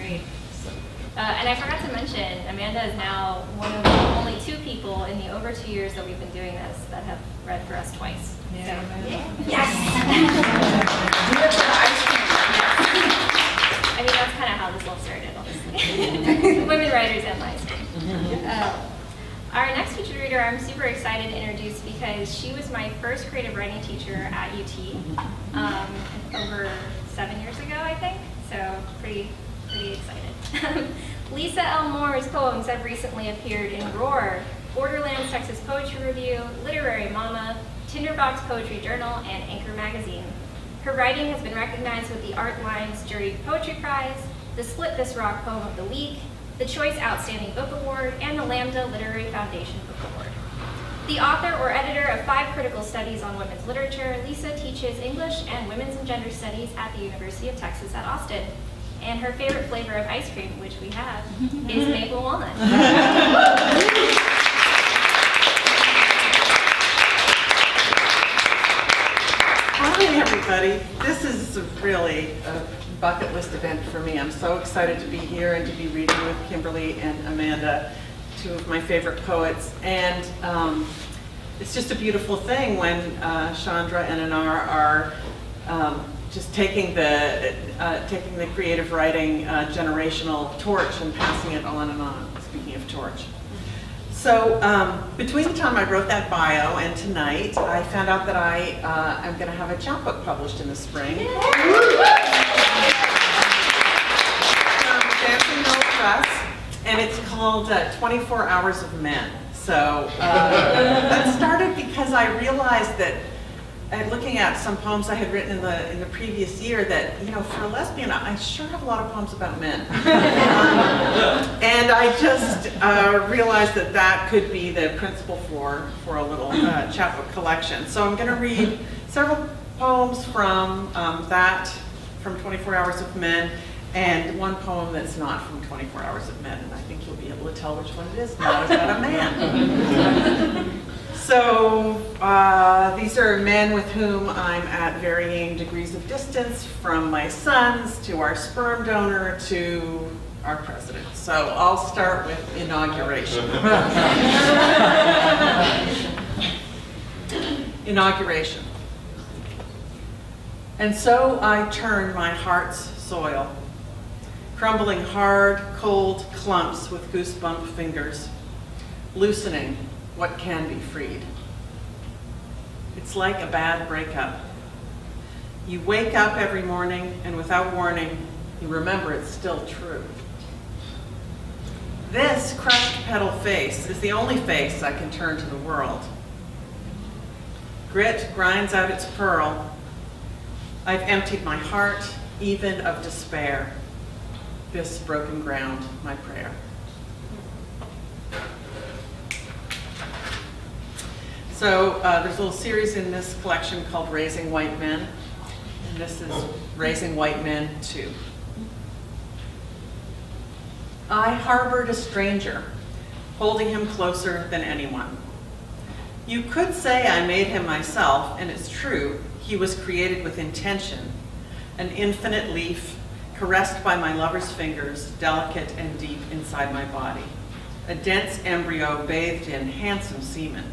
great. And I forgot to mention, Amanda is now one of the only 2 people in the over 2 years that we've been doing this that have read for us twice. Yeah. So, Yeah. yes. Do it for the ice cream. I mean, that's kind of how this all started, honestly. Women writers and ice cream. Our next featured reader I'm super excited to introduce because she was my first creative writing teacher at UT over 7 years ago, I think. So pretty excited. Lisa L. Moore's poems have recently appeared in Roar, Borderlands Texas Poetry Review, Literary Mama, Tinderbox Poetry Journal, and Anchor Magazine. Her writing has been recognized with the Art Lines Juried Poetry Prize, the Split This Rock Poem of the Week, the Choice Outstanding Book Award, and the Lambda Literary Foundation Book Award. The author or editor of 5 critical studies on women's literature, Lisa teaches English and Women's and Gender Studies at the University of Texas at Austin. And her favorite flavor of ice cream, which we have, is maple walnut. Hi, everybody. This is really a bucket list event for me. I'm so excited to be here and to be reading with Kimberly and Amanda, 2 of my favorite poets. And it's just a beautiful thing when Chandra and Anar are just taking the creative writing generational torch and passing it on and on, speaking of torch. So between the time I wrote that bio and tonight, I found out that I am going to have a chapbook published in the spring. Dancing No Press, and it's called 24 Hours of Men. So that started because I realized that looking at some poems I had written in the previous year that, for a lesbian, I sure have a lot of poems about men. And I just realized that that could be the principal for a little chapbook collection. So I'm going to read several poems from 24 Hours of Men, and one poem that's not from 24 Hours of Men, and I think you'll be able to tell which one it is, not about a man. So these are men with whom I'm at varying degrees of distance, from my sons to our sperm donor to our president. So I'll start with inauguration. Inauguration. And so I turn my heart's soil, crumbling hard, cold clumps with goosebump fingers, loosening what can be freed. It's like a bad breakup. You wake up every morning, and without warning, you remember it's still true. This crushed petal face is the only face I can turn to the world. Grit grinds out its pearl. I've emptied my heart, even of despair. This broken ground, my prayer. So there's a little series in this collection called Raising White Men, and this is Raising White Men 2. I harbored a stranger, holding him closer than anyone. You could say I made him myself, and it's true, he was created with intention, an infinite leaf, caressed by my lover's fingers, delicate and deep inside my body, a dense embryo bathed in handsome semen.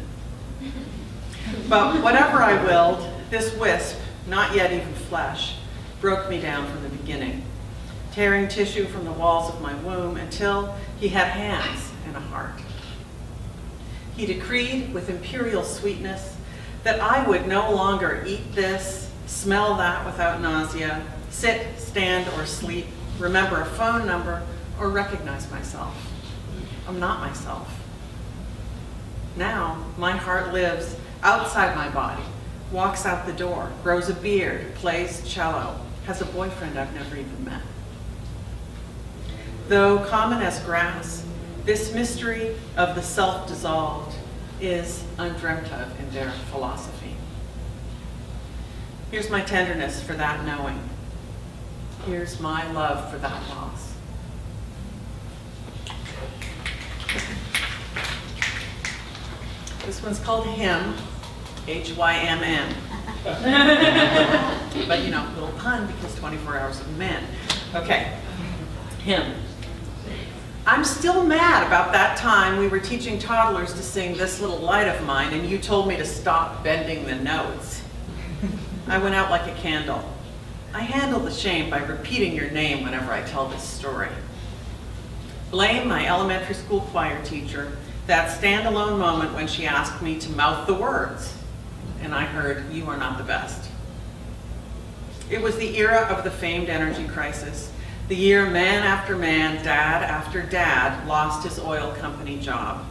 But whatever I willed, this wisp, not yet even flesh, broke me down from the beginning, tearing tissue from the walls of my womb until he had hands and a heart. He decreed with imperial sweetness that I would no longer eat this, smell that without nausea, sit, stand, or sleep, remember a phone number, or recognize myself. I'm not myself. Now, my heart lives outside my body, walks out the door, grows a beard, plays cello, has a boyfriend I've never even met. Though common as grass, this mystery of the self-dissolved is undreamt of in their philosophy. Here's my tenderness for that knowing. Here's my love for that loss. This one's called Hymn, H-Y-M-N. But little pun because 24 Hours of Men. Okay. him. I'm still mad about that time we were teaching toddlers to sing This Little Light of Mine and you told me to stop bending the notes. I went out like a candle. I handle the shame by repeating your name whenever I tell this story. Blame my elementary school choir teacher, that standalone moment when she asked me to mouth the words, and I heard, "You are not the best." It was the era of the famed energy crisis, the year man after man, dad after dad lost his oil company job.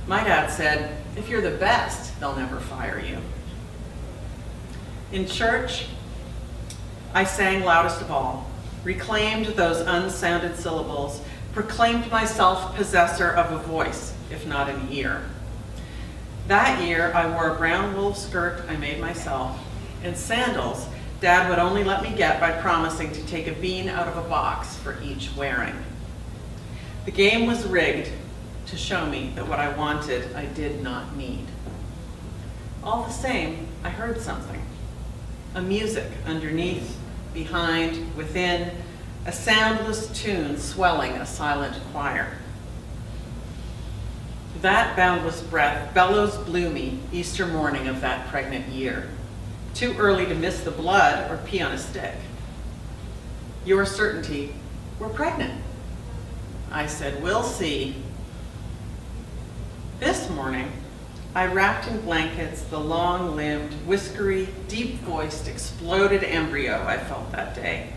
My dad said, "If you're the best, they'll never fire you." In church, I sang loudest of all, reclaimed those unsounded syllables, proclaimed myself possessor of a voice, if not an ear. That year, I wore a brown wool skirt I made myself, and sandals Dad would only let me get by promising to take a bean out of a box for each wearing. The game was rigged to show me that what I wanted, I did not need. All the same, I heard something. A music underneath, behind, within, a soundless tune swelling a silent choir. That boundless breath bellows blew me Easter morning of that pregnant year. Too early to miss the blood or pee on a stick. Your certainty, we're pregnant. I said, we'll see. This morning, I wrapped in blankets the long-limbed, whiskery, deep-voiced, exploded embryo I felt that day.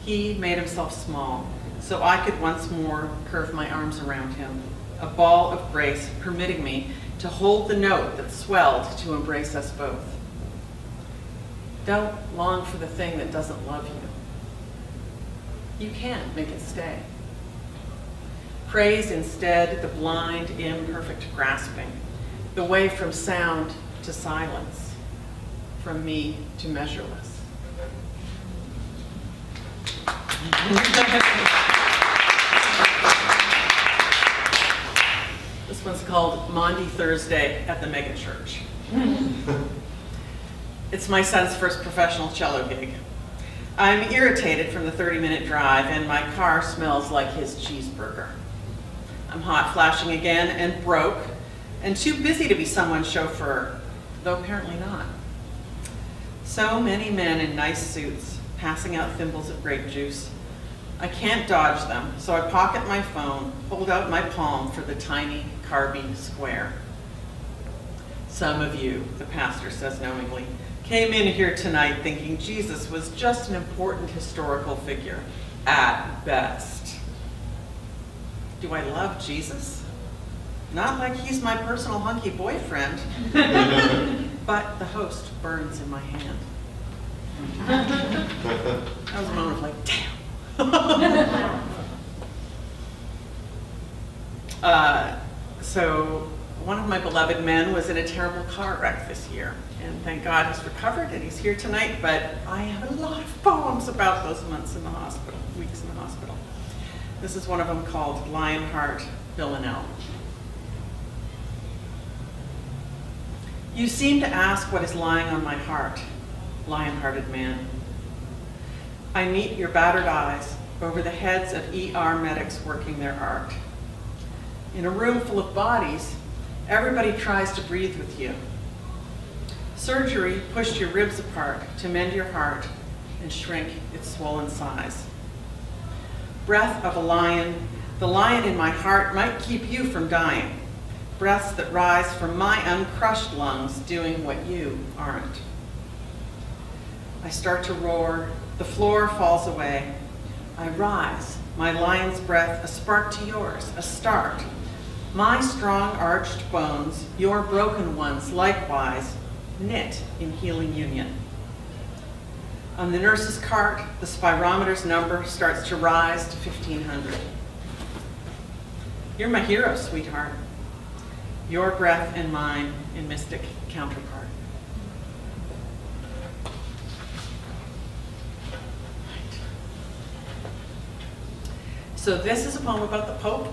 He made himself small, so I could once more curve my arms around him, a ball of grace permitting me to hold the note that swelled to embrace us both. Don't long for the thing that doesn't love you. You can't make it stay. Praise instead the blind, imperfect grasping, the way from sound to silence, from me to measureless. This one's called Maundy Thursday at the Megachurch. It's my son's first professional cello gig. I'm irritated from the 30-minute drive and my car smells like his cheeseburger. I'm hot flashing again and broke and too busy to be someone's chauffeur, though apparently not. So many men in nice suits passing out thimbles of grape juice. I can't dodge them, so I pocket my phone, hold out my palm for the tiny carby square. Some of you, the pastor says knowingly, came in here tonight thinking Jesus was just an important historical figure, at best. Do I love Jesus? Not like he's my personal hunky boyfriend, but the host burns in my hand. That was a moment of like, damn. So one of my beloved men was in a terrible car wreck this year, and thank God he's recovered and he's here tonight, but I have a lot of poems about those months in the hospital, weeks in the hospital. This is one of them called Lionheart Villanelle. You seem to ask what is lying on my heart, lion-hearted man. I meet your battered eyes over the heads of ER medics working their art. In a room full of bodies, everybody tries to breathe with you. Surgery pushed your ribs apart to mend your heart and shrink its swollen size. Breath of a lion, the lion in my heart might keep you from dying. Breaths that rise from my uncrushed lungs doing what you aren't. I start to roar, the floor falls away. I rise, my lion's breath a spark to yours, a start. My strong arched bones, your broken ones likewise, knit in healing union. On the nurse's cart, the spirometer's number starts to rise to 1,500. You're my hero, sweetheart. Your breath and mine in mystic counterpart. So this is a poem about the Pope,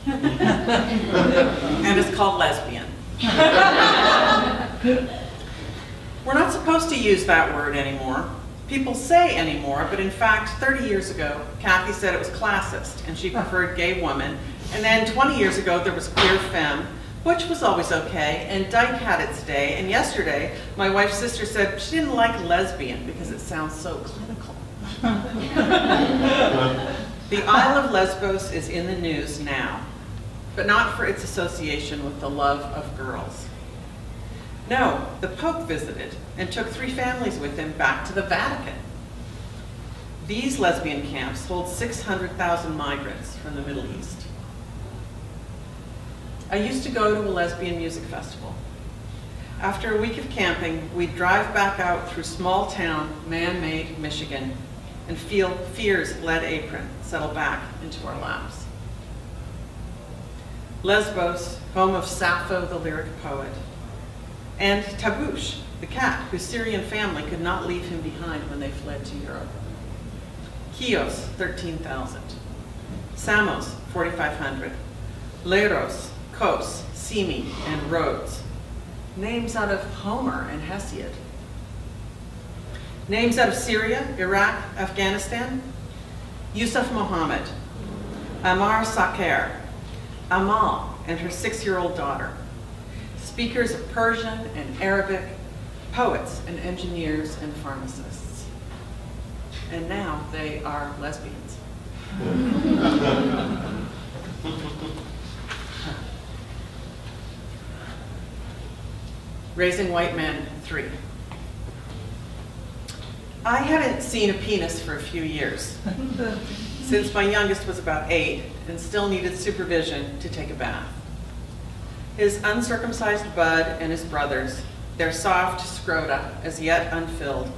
and it's called Lesbian. We're not supposed to use that word anymore. people say anymore, but in fact, 30 years ago, Kathy said it was classist and she preferred gay women. And then 20 years ago, there was queer femme, which was always okay, and dyke had its day. And yesterday, my wife's sister said she didn't like lesbian because it sounds so clinical. The Isle of Lesbos is in the news now, but not for its association with the love of girls. No, the Pope visited and took 3 families with him back to the Vatican. These lesbian camps hold 600,000 migrants from the Middle East. I used to go to a lesbian music festival. After a week of camping, we'd drive back out through small town, man-made Michigan, and feel fear's lead apron settle back into our laps. Lesbos, home of Sappho, the lyric poet, and Tabush, the cat whose Syrian family could not leave him behind when they fled to Europe. Chios, 13,000. Samos, 4,500. Leros, Kos, Simi, and Rhodes. Names out of Homer and Hesiod. Names out of Syria, Iraq, Afghanistan. Yusuf Mohammed, Amar Saker, Amal and her 6-year-old daughter. Speakers of Persian and Arabic, poets and engineers and pharmacists. And now they are lesbians. Raising White Men 3. I haven't seen a penis for a few years, since my youngest was about 8 and still needed supervision to take a bath. His uncircumcised bud and his brothers, their soft scrota as yet unfilled,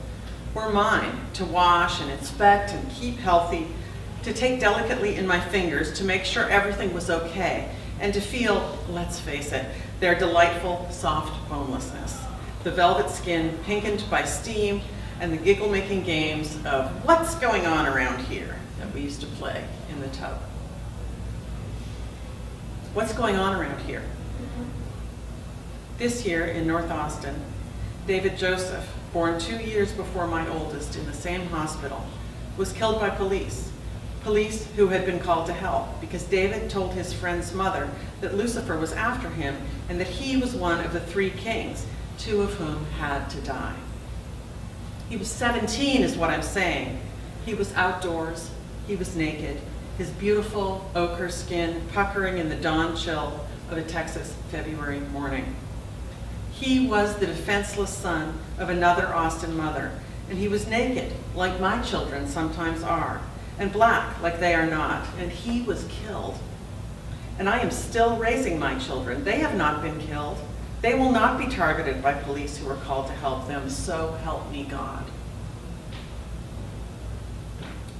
were mine to wash and inspect and keep healthy, to take delicately in my fingers to make sure everything was okay, and to feel, let's face it, their delightful soft bonelessness, the velvet skin pinkened by steam, and the giggle-making games of what's going on around here that we used to play in the tub. What's going on around here? This year in North Austin, David Joseph, born 2 years before my oldest in the same hospital, was killed by police who had been called to help because David told his friend's mother that Lucifer was after him and that he was one of the 3 kings, 2 of whom had to die. He was 17 is what I'm saying. He was outdoors, he was naked, his beautiful ochre skin puckering in the dawn chill of a Texas February morning. He was the defenseless son of another Austin mother, and he was naked, like my children sometimes are, and black, like they are not, and he was killed. And I am still raising my children. They have not been killed. They will not be targeted by police who are called to help them, so help me God.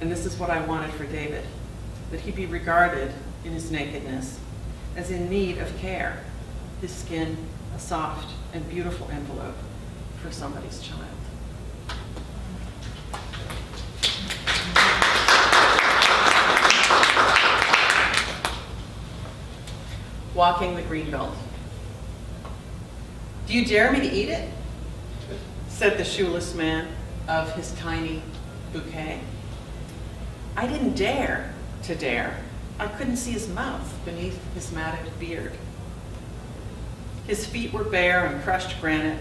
And this is what I wanted for David, that he be regarded in his nakedness as in need of care, his skin a soft and beautiful envelope for somebody's child. Walking the Greenbelt. Do you dare me to eat it? Said the shoeless man of his tiny bouquet. I didn't dare to dare. I couldn't see his mouth beneath his matted beard. His feet were bare and crushed granite.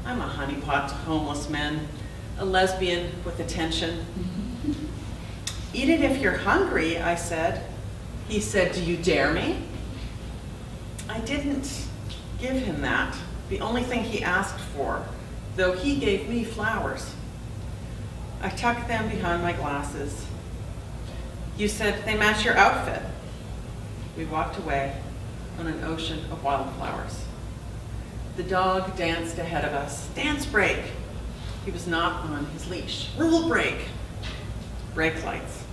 I'm a honeypot to homeless men, a lesbian with attention. Eat it if you're hungry, I said. He said, do you dare me? I didn't give him that, the only thing he asked for, though he gave me flowers. I tucked them behind my glasses. You said, they match your outfit. We walked away on an ocean of wildflowers. The dog danced ahead of us. Dance break. He was not on his leash. Rule break. Brake lights.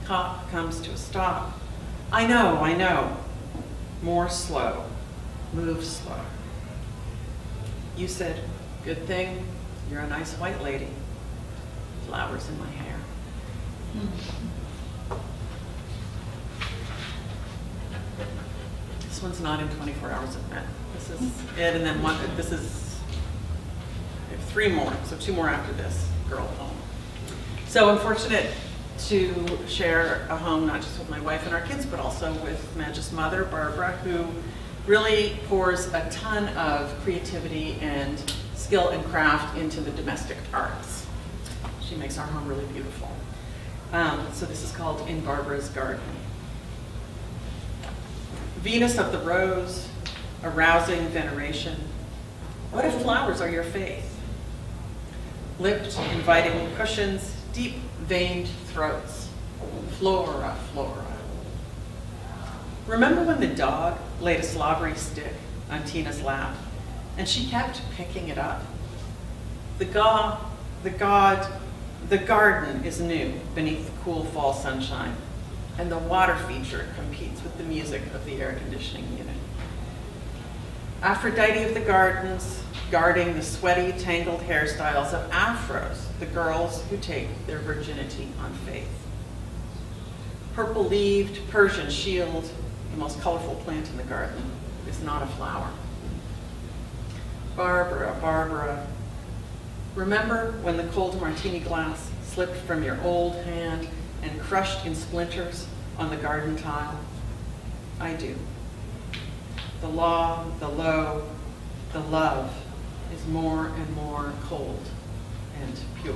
Cop comes to a stop. I know. More slow. Move slow. You said, good thing you're a nice white lady. Flowers in my hair. This one's not in 24 Hours of Men. This is it, and then this is, I have 3 more, so 2 more after this. Girl Home. So I'm fortunate to share a home not just with my wife and our kids, but also with Madge's mother, Barbara, who really pours a ton of creativity and skill and craft into the domestic arts. She makes our home really beautiful. So this is called In Barbara's Garden. Venus of the rose, arousing veneration. What if flowers are your faith? Lipped, inviting cushions, deep veined throats. Flora, flora. Remember when the dog laid a slobbery stick on Tina's lap and she kept picking it up? The garden is new beneath the cool fall sunshine, and the water feature competes with the music of the air conditioning unit. Aphrodite of the gardens, guarding the sweaty, tangled hairstyles of afros, the girls who take their virginity on faith. Purple-leaved Persian shield, the most colorful plant in the garden, is not a flower. Barbara, Barbara, remember when the cold martini glass slipped from your old hand and crushed in splinters on the garden tile? I do. The law, the low, the love is more and more cold and pure.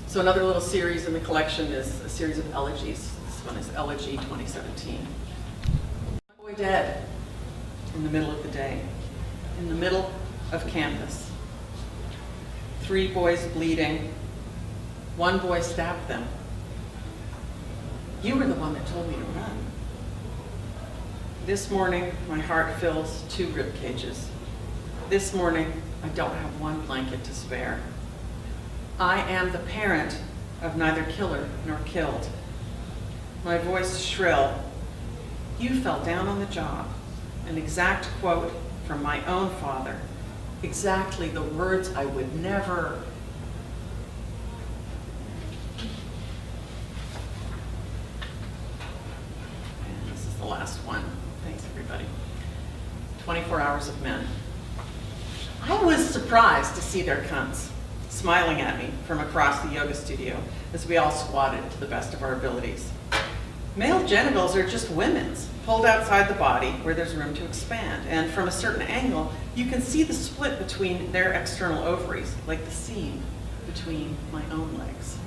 So another little series in the collection is a series of elegies. This one is Elegy 2017. One boy dead in the middle of the day, in the middle of campus. 3 boys bleeding. 1 boy stabbed them. You were the one that told me to run. This morning, my heart fills 2 rib cages. This morning, I don't have 1 blanket to spare. I am the parent of neither killer nor killed. My voice shrill. You fell down on the job. An exact quote from my own father. Exactly the words I would never. And this is the last one. Thanks, everybody. 24 Hours of Men. I was surprised to see their cunts smiling at me from across the yoga studio as we all squatted to the best of our abilities. Male genitals are just women's, pulled outside the body where there's room to expand. And from a certain angle, you can see the split between their external ovaries, like the seam between my own legs.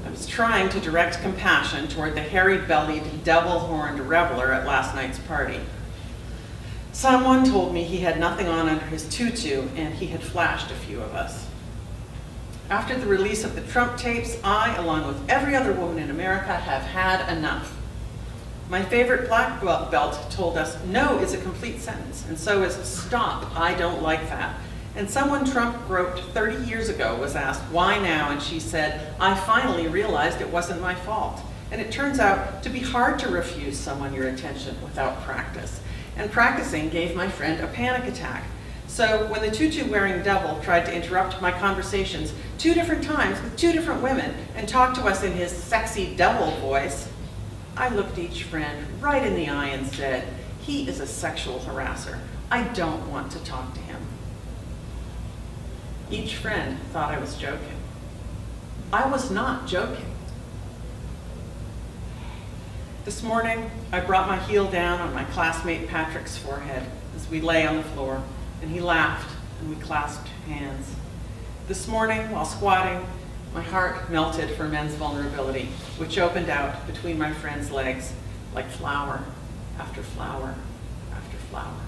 I was trying to direct compassion toward the hairy-bellied, devil-horned reveler at last night's party. Someone told me he had nothing on under his tutu, and he had flashed a few of us. After the release of the Trump tapes, I, along with every other woman in America, have had enough. My favorite black belt told us, no is a complete sentence, and so is stop, I don't like that. And someone Trump groped 30 years ago was asked, why now? And she said, I finally realized it wasn't my fault. And it turns out to be hard to refuse someone your attention without practice. And practicing gave my friend a panic attack. So when the tutu-wearing devil tried to interrupt my conversations 2 different times with 2 different women and talk to us in his sexy devil voice, I looked each friend right in the eye and said, he is a sexual harasser. I don't want to talk to him. Each friend thought I was joking. I was not joking. This morning, I brought my heel down on my classmate Patrick's forehead as we lay on the floor, and he laughed, and we clasped hands. This morning, while squatting, my heart melted for men's vulnerability, which opened out between my friend's legs like flower after flower after flower.